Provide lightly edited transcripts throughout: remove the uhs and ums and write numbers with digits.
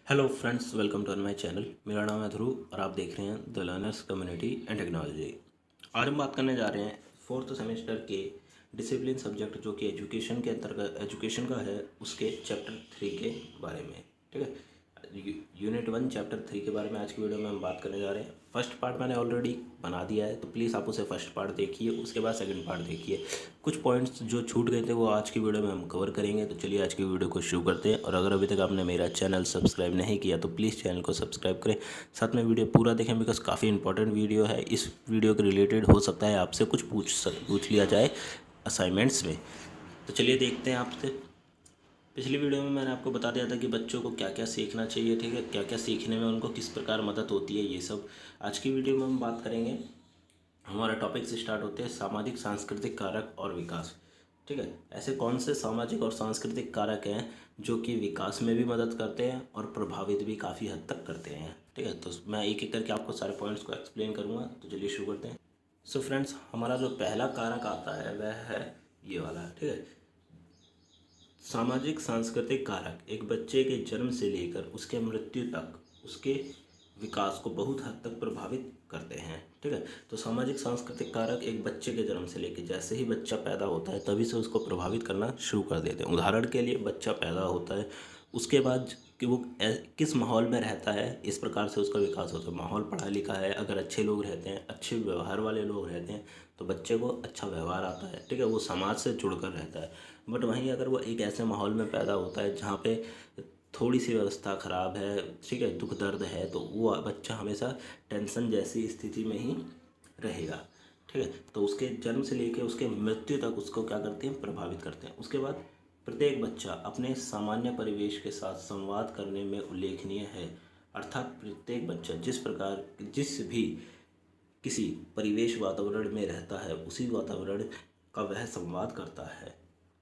Hello friends, welcome to my channel. मेरा नाम है ध्रुव और आप देख रहे हैं the learners community and technology. आज हम बात करने जा रहे हैं फोर्थ सेमेस्टर के डिसिप्लिन सब्जेक्ट जो कि एजुकेशन के अंतर्गत एजुकेशन का है, उसके चैप्टर 3 के बारे में। ठीक है, यूनिट 1 चैप्टर 3 के बारे में आज की वीडियो में हम बात करने जा रहे हैं। फर्स्ट पार्ट मैंने ऑलरेडी बना दिया है, तो प्लीज़ आप उसे फर्स्ट पार्ट देखिए, उसके बाद सेकंड पार्ट देखिए। कुछ पॉइंट्स जो छूट गए थे वो आज की वीडियो में हम कवर करेंगे। तो चलिए आज की वीडियो को शुरू करते हैं। और अगर अभी तक आपने मेरा चैनल सब्सक्राइब नहीं किया तो प्लीज़ चैनल को सब्सक्राइब करें, साथ में वीडियो पूरा देखें, बिकॉज काफ़ी इंपॉर्टेंट वीडियो है। इस वीडियो के रिलेटेड हो सकता है आपसे कुछ पूछ लिया जाए असाइनमेंट्स में। तो चलिए देखते हैं आपसे। पिछली वीडियो में मैंने आपको बता दिया था कि बच्चों को क्या क्या सीखना चाहिए, ठीक है, क्या क्या सीखने में उनको किस प्रकार मदद होती है, ये सब आज की वीडियो में हम बात करेंगे। हमारा टॉपिक से स्टार्ट होते हैं सामाजिक सांस्कृतिक कारक और विकास। ठीक है, ऐसे कौन से सामाजिक और सांस्कृतिक कारक हैं जो कि विकास में भी मदद करते हैं और प्रभावित भी काफ़ी हद तक करते हैं। ठीक है, तो मैं एक एक करके आपको सारे पॉइंट्स को एक्सप्लेन करूँगा। तो चलिए शुरू करते हैं। सो फ्रेंड्स, हमारा जो पहला कारक आता है वह है ये वाला। ठीक है, सामाजिक सांस्कृतिक कारक एक बच्चे के जन्म से लेकर उसके मृत्यु तक उसके विकास को बहुत हद तक प्रभावित करते हैं। ठीक है, तो सामाजिक सांस्कृतिक कारक एक बच्चे के जन्म से लेकर जैसे ही बच्चा पैदा होता है तभी से उसको प्रभावित करना शुरू कर देते हैं। उदाहरण के लिए, बच्चा पैदा होता है, उसके बाद कि वो किस माहौल में रहता है, इस प्रकार से उसका विकास होता है। माहौल पढ़ा लिखा है, अगर अच्छे लोग रहते हैं, अच्छे व्यवहार वाले लोग रहते हैं, तो बच्चे को अच्छा व्यवहार आता है। ठीक है, वो समाज से जुड़कर रहता है। बट वहीं अगर वो एक ऐसे माहौल में पैदा होता है जहाँ पे थोड़ी सी व्यवस्था ख़राब है, ठीक है, दुख दर्द है, तो वो बच्चा हमेशा टेंशन जैसी स्थिति में ही रहेगा। ठीक है, तो उसके जन्म से लेकर उसके मृत्यु तक उसको क्या करते हैं, प्रभावित करते हैं। उसके बाद प्रत्येक बच्चा अपने सामान्य परिवेश के साथ संवाद करने में उल्लेखनीय है। अर्थात प्रत्येक बच्चा जिस भी किसी परिवेश वातावरण में रहता है, उसी वातावरण का वह संवाद करता है।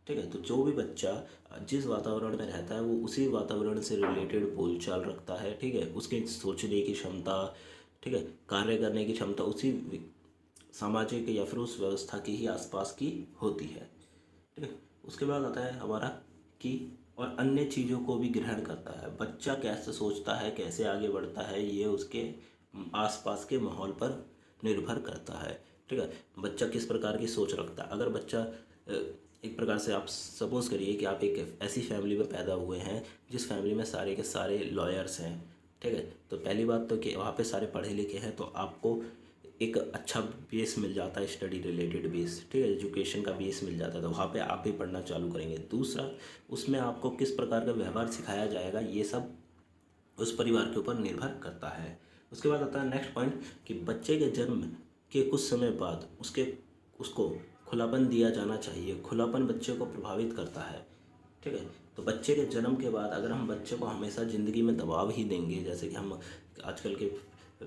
ठीक है, तो जो भी बच्चा जिस वातावरण में रहता है वो उसी वातावरण से रिलेटेड बोलचाल रखता है। ठीक है, उसकी सोचने की क्षमता, ठीक है, कार्य करने की क्षमता उसी सामाजिक या फिर उस व्यवस्था की ही आसपास की होती है। ठीक है, उसके बाद आता है हमारा कि और अन्य चीज़ों को भी ग्रहण करता है। बच्चा कैसे सोचता है, कैसे आगे बढ़ता है, ये उसके आसपास के माहौल पर निर्भर करता है। ठीक है, बच्चा किस प्रकार की सोच रखता है। अगर बच्चा एक प्रकार से, आप सपोज़ करिए कि आप एक ऐसी फैमिली में पैदा हुए हैं जिस फैमिली में सारे के सारे लॉयर्स हैं। ठीक है, तो पहली बात तो कि वहाँ पे सारे पढ़े लिखे हैं, तो आपको एक अच्छा बेस मिल जाता है, स्टडी रिलेटेड बेस। ठीक है, एजुकेशन का बेस मिल जाता है, तो वहाँ पे आप भी पढ़ना चालू करेंगे। दूसरा, उसमें आपको किस प्रकार का व्यवहार सिखाया जाएगा, ये सब उस परिवार के ऊपर निर्भर करता है। उसके बाद आता है नेक्स्ट पॉइंट कि बच्चे के जन्म के कुछ समय बाद उसको खुलापन दिया जाना चाहिए। खुलापन बच्चे को प्रभावित करता है। ठीक है, तो बच्चे के जन्म के बाद अगर हम बच्चे को हमेशा ज़िंदगी में दबाव ही देंगे, जैसे कि हम आजकल के,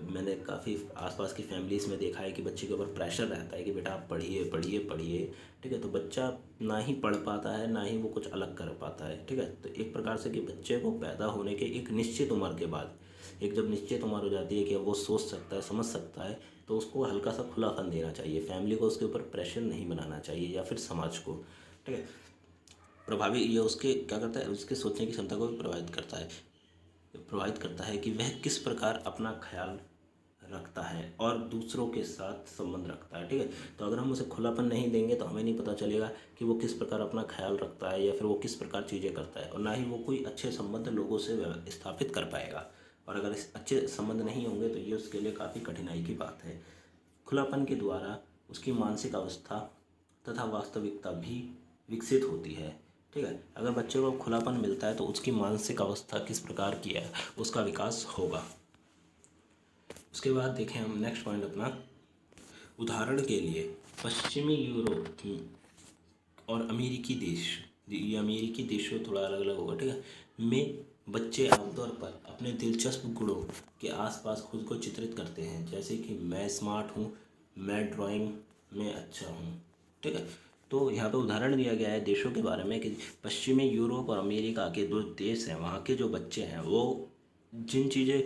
मैंने काफ़ी आसपास की फैमिलीज़ में देखा है कि बच्चे के ऊपर प्रेशर रहता है कि बेटा आप पढ़िए पढ़िए पढ़िए। ठीक है, तो बच्चा ना ही पढ़ पाता है, ना ही वो कुछ अलग कर पाता है। ठीक है, तो एक प्रकार से कि बच्चे को पैदा होने के एक निश्चित उम्र के बाद, एक जब निश्चित उम्र हो जाती है कि वो सोच सकता है, समझ सकता है, तो उसको हल्का सा खुलापन देना चाहिए। फैमिली को उसके ऊपर प्रेशर नहीं बनाना चाहिए, या फिर समाज को। ठीक है, प्रभावी ये उसके क्या करता है, उसके सोचने की क्षमता को भी प्रभावित करता है कि वह किस प्रकार अपना ख्याल रखता है और दूसरों के साथ संबंध रखता है। ठीक है, तो अगर हम उसे खुलापन नहीं देंगे तो हमें नहीं पता चलेगा कि वो किस प्रकार अपना ख्याल रखता है या फिर वो किस प्रकार चीज़ें करता है, और ना ही वो कोई अच्छे संबंध लोगों से स्थापित कर पाएगा। और अगर इस अच्छे संबंध नहीं होंगे तो ये उसके लिए काफ़ी कठिनाई की बात है। खुलापन के द्वारा उसकी मानसिक अवस्था तथा वास्तविकता भी विकसित होती है। ठीक है, अगर बच्चे को खुलापन मिलता है तो उसकी मानसिक अवस्था किस प्रकार की है, उसका विकास होगा। उसके बाद देखें हम नेक्स्ट पॉइंट अपना। उदाहरण के लिए पश्चिमी यूरोप और अमेरिकी देश, ये अमेरिकी देशों थोड़ा अलग अलग होगा, ठीक है, में बच्चे आमतौर पर अपने दिलचस्प गुणों के आसपास खुद को चित्रित करते हैं, जैसे कि मैं स्मार्ट हूँ, मैं ड्राइंग में अच्छा हूँ। ठीक है, तो यहाँ पे उदाहरण दिया गया है देशों के बारे में कि पश्चिमी यूरोप और अमेरिका के दो देश हैं, वहाँ के जो बच्चे हैं वो जिन चीज़ें,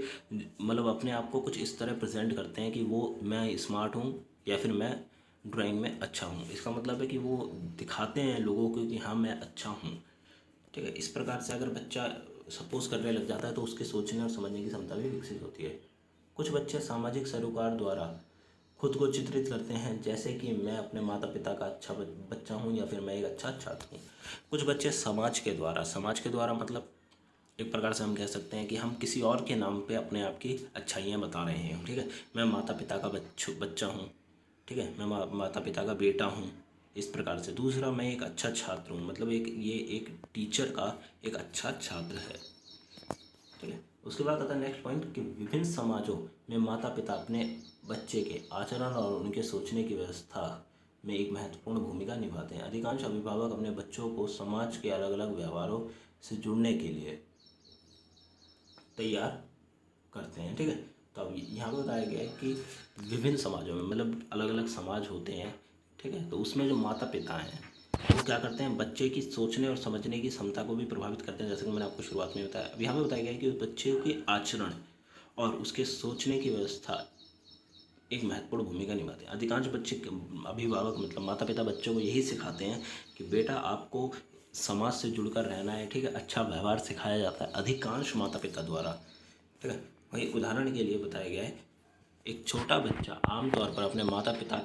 मतलब अपने आप को कुछ इस तरह प्रेजेंट करते हैं कि वो मैं स्मार्ट हूँ या फिर मैं ड्राइंग में अच्छा हूँ। इसका मतलब है कि वो दिखाते हैं लोगों को कि हाँ मैं अच्छा हूँ। ठीक है, इस प्रकार से अगर बच्चा सपोज करने लग जाता है तो उसके सोचने और समझने की क्षमता भी विकसित होती है। कुछ बच्चे सामाजिक सरोकार द्वारा खुद को चित्रित करते हैं, जैसे कि मैं अपने माता पिता का अच्छा बच्चा हूँ या फिर मैं एक अच्छा छात्र हूँ। कुछ बच्चे समाज के द्वारा मतलब एक प्रकार से हम कह सकते हैं कि हम किसी और के नाम पे अपने आप की अच्छाइयाँ बता रहे हैं। ठीक है, मैं माता पिता का बच्चा हूँ, ठीक है, मैं माता पिता का बेटा हूँ, इस प्रकार से। दूसरा, मैं एक अच्छा छात्र हूँ, मतलब ये एक टीचर का एक अच्छा छात्र है। ठीक है, उसके बाद आता है नेक्स्ट पॉइंट कि विभिन्न समाजों में माता पिता अपने बच्चे के आचरण और उनके सोचने की व्यवस्था में एक महत्वपूर्ण भूमिका निभाते हैं। अधिकांश अभिभावक अपने बच्चों को समाज के अलग अलग व्यवहारों से जुड़ने के लिए तैयार करते हैं। ठीक है, तो अब यहाँ पर बताया गया है कि विभिन्न समाजों में मतलब अलग अलग समाज होते हैं। ठीक है, तो उसमें जो माता पिता हैं वो क्या करते हैं, बच्चे की सोचने और समझने की क्षमता को भी प्रभावित करते हैं। जैसे कि मैंने आपको शुरुआत में बताया, अब यहाँ पे बताया गया है कि बच्चे के आचरण और उसके सोचने की व्यवस्था एक महत्वपूर्ण भूमिका निभाते हैं। अधिकांश बच्चे अभिभावक मतलब माता पिता बच्चों को यही सिखाते हैं कि बेटा आपको समाज से जुड़कर रहना है। ठीक है, अच्छा व्यवहार सिखाया जाता है अधिकांश माता पिता द्वारा। ठीक है, वही उदाहरण के लिए बताया गया है, एक छोटा बच्चा आमतौर पर अपने माता पिता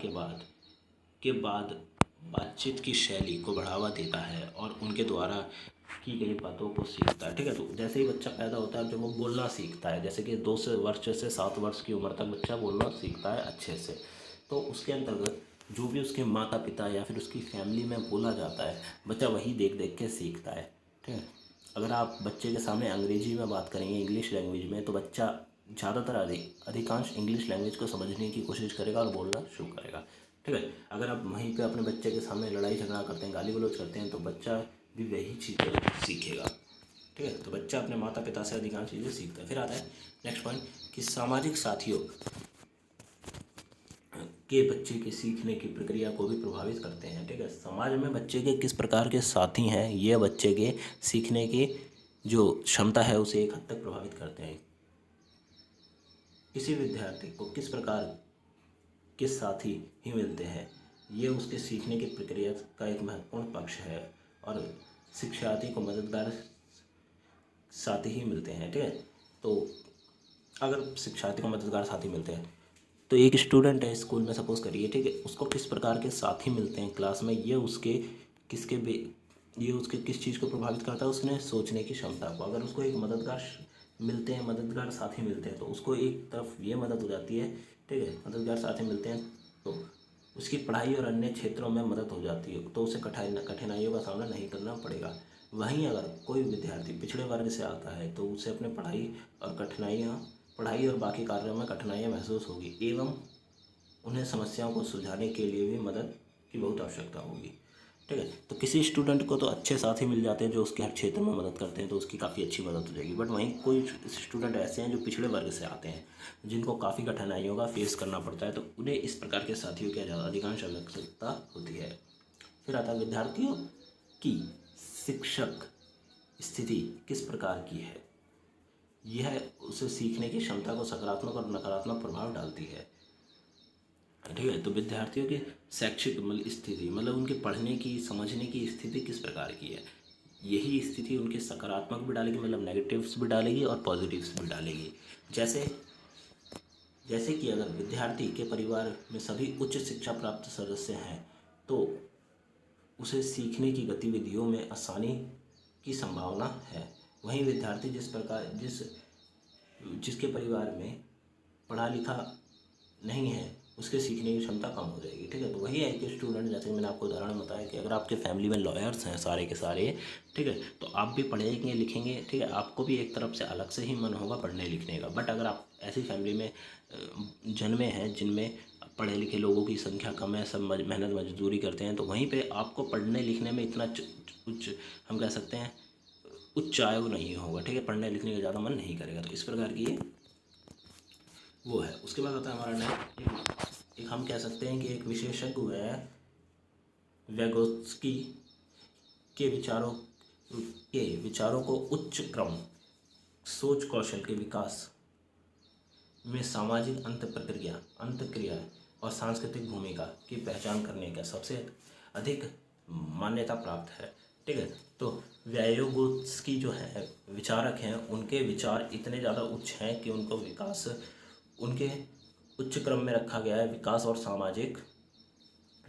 के बाद बातचीत की शैली को बढ़ावा देता है और उनके द्वारा की गई बातों को सीखता है। ठीक है, तो जैसे ही बच्चा पैदा होता है जब वो बोलना सीखता है, जैसे कि 2 वर्ष से 7 वर्ष की उम्र तक बच्चा बोलना सीखता है अच्छे से, तो उसके अंतर्गत जो भी उसके माता पिता या फिर उसकी फैमिली में बोला जाता है बच्चा वही देख देख के सीखता है। ठीक है, अगर आप बच्चे के सामने अंग्रेजी में बात करेंगे, इंग्लिश लैंग्वेज में, तो बच्चा ज़्यादातर अधिकांश इंग्लिश लैंग्वेज को समझने की कोशिश करेगा और बोलना शुरू करेगा। ठीक है, अगर आप वहीं पे अपने बच्चे के सामने लड़ाई झगड़ा करते हैं, गाली गलौज करते हैं, तो बच्चा भी वही चीज़ें सीखेगा। ठीक है, तो बच्चा अपने माता पिता से अधिकांश चीज़ें सीखता है। फिर आता है नेक्स्ट पॉइंट कि सामाजिक साथियों के बच्चे के सीखने की प्रक्रिया को भी प्रभावित करते हैं। ठीक है, समाज में बच्चे के किस प्रकार के साथी हैं ये बच्चे के सीखने की जो क्षमता है उसे एक हद तक प्रभावित करते हैं। किसी विद्यार्थी को किस प्रकार के साथी ही मिलते हैं ये उसके सीखने की प्रक्रिया का एक महत्वपूर्ण पक्ष है, और शिक्षार्थी को मददगार साथी ही मिलते हैं। ठीक है, तो अगर शिक्षार्थी को मददगार साथी मिलते हैं तो एक स्टूडेंट है स्कूल में सपोज करिए, ठीक है, उसको किस प्रकार के साथी मिलते हैं क्लास में, ये उसके किस चीज़ को प्रभावित करता है, उसने सोचने की क्षमता को। अगर उसको एक मददगार साथी मिलते हैं तो उसको एक तरफ ये मदद हो जाती है। ठीक है, मददगार साथी मिलते हैं तो उसकी पढ़ाई और अन्य क्षेत्रों में मदद हो जाती है, तो उसे कठिनाइयों का सामना नहीं करना पड़ेगा। वहीं अगर कोई विद्यार्थी पिछड़े वर्ग से आता है तो उसे अपने पढ़ाई और बाकी कार्यों में कठिनाइयाँ महसूस होगी एवं उन्हें समस्याओं को सुलझाने के लिए भी मदद की बहुत आवश्यकता होगी। ठीक है, तो किसी स्टूडेंट को तो अच्छे साथी मिल जाते हैं जो उसके हर क्षेत्र में मदद करते हैं, तो उसकी काफ़ी अच्छी मदद हो जाएगी। बट वहीं कोई स्टूडेंट ऐसे हैं जो पिछड़े वर्ग से आते हैं जिनको काफ़ी कठिनाइयों का फेस करना पड़ता है, तो उन्हें इस प्रकार के साथियों की अधिकांश आवश्यकता होती है। फिर आता है विद्यार्थियों की शिक्षक स्थिति किस प्रकार की है, यह उसे सीखने की क्षमता को सकारात्मक और नकारात्मक प्रभाव डालती है। ठीक है, तो विद्यार्थियों की शैक्षिक स्थिति मतलब उनके पढ़ने की समझने की स्थिति किस प्रकार की है, यही स्थिति उनके सकारात्मक भी डालेगी मतलब नेगेटिव्स भी डालेगी और पॉजिटिव्स भी डालेगी। जैसे कि अगर विद्यार्थी के परिवार में सभी उच्च शिक्षा प्राप्त सदस्य हैं तो उसे सीखने की गतिविधियों में आसानी की संभावना है। वहीं विद्यार्थी जिसके परिवार में पढ़ा लिखा नहीं है उसके सीखने की क्षमता कम हो जाएगी। ठीक है, तो वही है कि स्टूडेंट, जैसे मैंने आपको उदाहरण बताया कि अगर आपके फैमिली में लॉयर्स हैं सारे के सारे, ठीक है, तो आप भी पढ़ेंगे लिखेंगे। ठीक है, आपको भी एक तरफ से अलग से ही मन होगा पढ़ने लिखने का। बट अगर आप ऐसी फैमिली में जन्मे हैं जिनमें पढ़े लिखे लोगों की संख्या कम है, सब मेहनत मजदूरी करते हैं, तो वहीं पर आपको पढ़ने लिखने में इतना उच्च हम कह सकते हैं उच्च आयु नहीं होगा। ठीक है, पढ़ने लिखने का ज़्यादा मन नहीं करेगा, तो इस प्रकार की ये वो है। उसके बाद आता है हमारा नेक्स्ट, एक हम कह सकते हैं कि एक विशेषज्ञ है वेगोत्स्की के विचारों को उच्च क्रम सोच कौशल के विकास में सामाजिक अंतक्रिया और सांस्कृतिक भूमिका की पहचान करने का सबसे अधिक मान्यता प्राप्त है। ठीक है। तो व्यायोगोत्स्की जो है विचारक हैं, उनके विचार इतने ज़्यादा उच्च हैं कि उनको विकास उनके उच्च क्रम में रखा गया है विकास और सामाजिक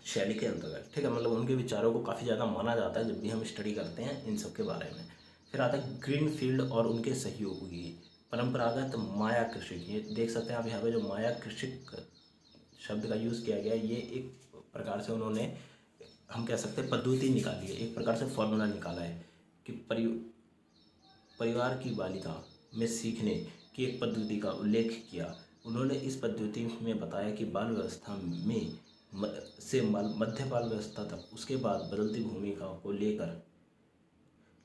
शैली के अंतर्गत। ठीक है, मतलब उनके विचारों को काफ़ी ज़्यादा माना जाता है जब भी हम स्टडी करते हैं इन सब के बारे में। फिर आता है ग्रीनफील्ड और उनके सहयोगी परंपरागत माया कृषि। ये देख सकते हैं आप यहाँ पे जो माया कृषि शब्द का यूज़ किया गया है, ये एक प्रकार से उन्होंने हम कह सकते हैं पद्धति निकाली है, एक प्रकार से फॉर्मूला निकाला है कि परिवार की बालिका में सीखने की एक पद्धति का उल्लेख किया। उन्होंने इस पद्धति में बताया कि बाल व्यवस्था में से मध्य बाल व्यवस्था तक उसके बाद बदलती भूमिका को लेकर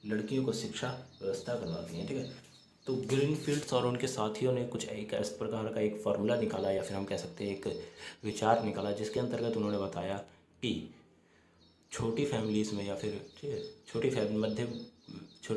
लड़कियों को शिक्षा व्यवस्था करवाती हैं। ठीक है, तो ग्रीनफील्ड्स और उनके साथियों ने कुछ एक इस प्रकार का एक फार्मूला निकाला, या फिर हम कह सकते हैं एक विचार निकाला, जिसके अंतर्गत उन्होंने बताया कि छोटी फैमिलीज़ में या फिर ठीक है छोटी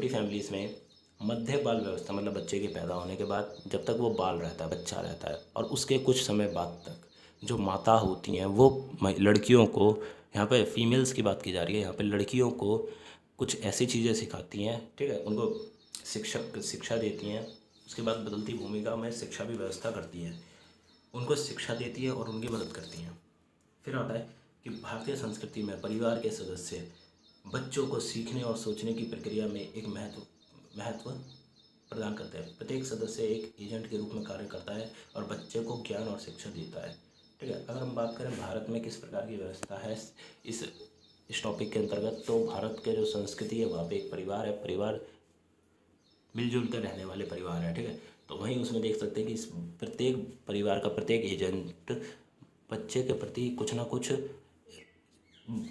फैमिलीज़ में मध्य बाल व्यवस्था मतलब बच्चे के पैदा होने के बाद जब तक वो बाल रहता है, बच्चा रहता है, और उसके कुछ समय बाद तक जो माता होती हैं वो लड़कियों को, यहाँ पे फीमेल्स की बात की जा रही है, यहाँ पे लड़कियों को कुछ ऐसी चीज़ें सिखाती हैं। ठीक है, उनको शिक्षा देती हैं, उसके बाद बदलती भूमिका में शिक्षा भी व्यवस्था करती हैं, उनको शिक्षा देती है और उनकी मदद करती हैं। फिर आता है कि भारतीय संस्कृति में परिवार के सदस्य बच्चों को सीखने और सोचने की प्रक्रिया में एक महत्व प्रदान करते हैं। प्रत्येक सदस्य एक एजेंट के रूप में कार्य करता है और बच्चे को ज्ञान और शिक्षा देता है। ठीक है, अगर हम बात करें भारत में किस प्रकार की व्यवस्था है इस टॉपिक के अंतर्गत, तो भारत के जो संस्कृति है वहाँ पे एक परिवार है, परिवार मिलजुल कर रहने वाले परिवार है। ठीक है, तो वहीं उसमें देख सकते हैं कि इस प्रत्येक परिवार का प्रत्येक एजेंट बच्चे के प्रति कुछ ना कुछ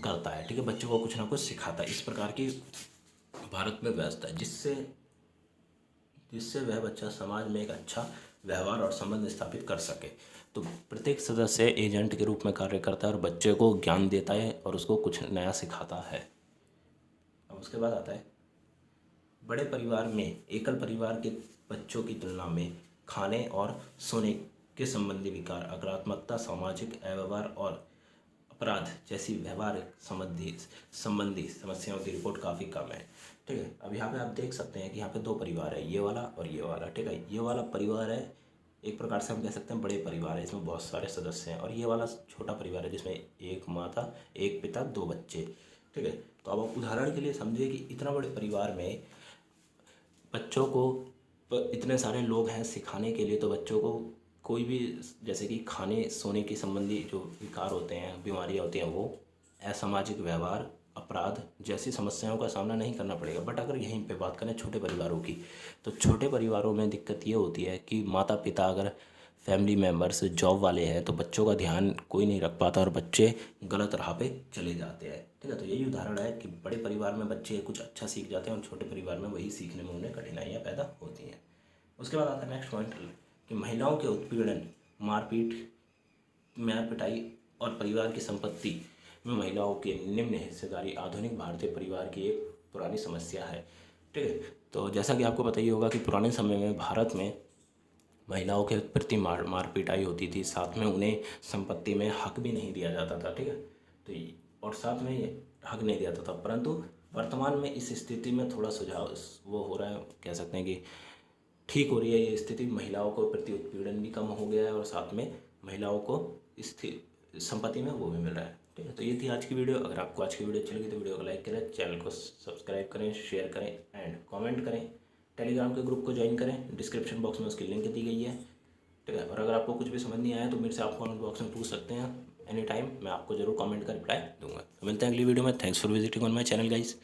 करता है। ठीक है, बच्चों को कुछ ना कुछ सिखाता है। इस प्रकार की भारत में व्यवस्था है जिससे वह बच्चा समाज में एक अच्छा व्यवहार और संबंध स्थापित कर सके। तो प्रत्येक सदस्य एजेंट के रूप में कार्य करता है और बच्चे को ज्ञान देता है और उसको कुछ नया सिखाता है। अब उसके बाद आता है बड़े परिवार में एकल परिवार के बच्चों की तुलना में खाने और सोने के संबंधी विकार, अकारात्मकता, सामाजिक अव्यवहार और अपराध जैसी व्यवहारिक संबंधी समस्याओं की रिपोर्ट काफ़ी कम है। ठीक है, अब यहाँ पे आप देख सकते हैं कि यहाँ पे दो परिवार है, ये वाला और ये वाला। ठीक है, ये वाला परिवार है एक प्रकार से हम कह सकते हैं बड़े परिवार है, इसमें बहुत सारे सदस्य हैं, और ये वाला छोटा परिवार है जिसमें एक माता, एक पिता, दो बच्चे। ठीक है, तो अब आप उदाहरण के लिए समझिए कि इतना बड़े परिवार में बच्चों को इतने सारे लोग हैं सिखाने के लिए, तो बच्चों को कोई भी जैसे कि खाने सोने के संबंधी जो विकार होते हैं, बीमारियां होती हैं, वो असामाजिक व्यवहार, अपराध जैसी समस्याओं का सामना नहीं करना पड़ेगा। बट अगर यहीं पे बात करें छोटे परिवारों की, तो छोटे परिवारों में दिक्कत ये होती है कि माता पिता अगर फैमिली मेम्बर्स जॉब वाले हैं तो बच्चों का ध्यान कोई नहीं रख पाता और बच्चे गलत राह पे चले जाते हैं। ठीक है, तो यही उदाहरण है कि बड़े परिवार में बच्चे कुछ अच्छा सीख जाते हैं और छोटे परिवार में वही सीखने में उन्हें कठिनाइयाँ पैदा होती हैं। उसके बाद आता है नेक्स्ट पॉइंट कि महिलाओं के उत्पीड़न, मार पिटाई और परिवार की संपत्ति में महिलाओं की निम्न हिस्सेदारी आधुनिक भारतीय परिवार की एक पुरानी समस्या है। ठीक है, तो जैसा कि आपको पता ही होगा कि पुराने समय में भारत में महिलाओं के प्रति मार पिटाई होती थी, साथ में उन्हें संपत्ति में हक भी नहीं दिया जाता था। ठीक है, तो और साथ में हक नहीं दिया जाता था, परंतु वर्तमान में इस स्थिति में थोड़ा सुझाव वो हो रहा है, कह सकते हैं कि ठीक हो रही है ये स्थिति। महिलाओं को प्रति उत्पीड़न भी कम हो गया है और साथ में महिलाओं को संपत्ति में वो भी मिल रहा है। ठीक है, तो ये थी आज की वीडियो। अगर आपको आज की वीडियो अच्छी लगी तो वीडियो को लाइक करें, चैनल को सब्सक्राइब करें, शेयर करें एंड कमेंट करें। टेलीग्राम के ग्रुप को ज्वाइन करें, डिस्क्रिप्शन बॉक्स में उसकी लिंक दी गई है। ठीक है, और अगर आपको कुछ भी समझ नहीं आया तो मेरे से आप कमेंट बॉक्स में पूछ सकते हैं एनी टाइम, मैं आपको जरूर कमेंट का रिप्लाई दूंगा। तो मिलते हैं अगली वीडियो में। Thanks for visiting on my channel guys.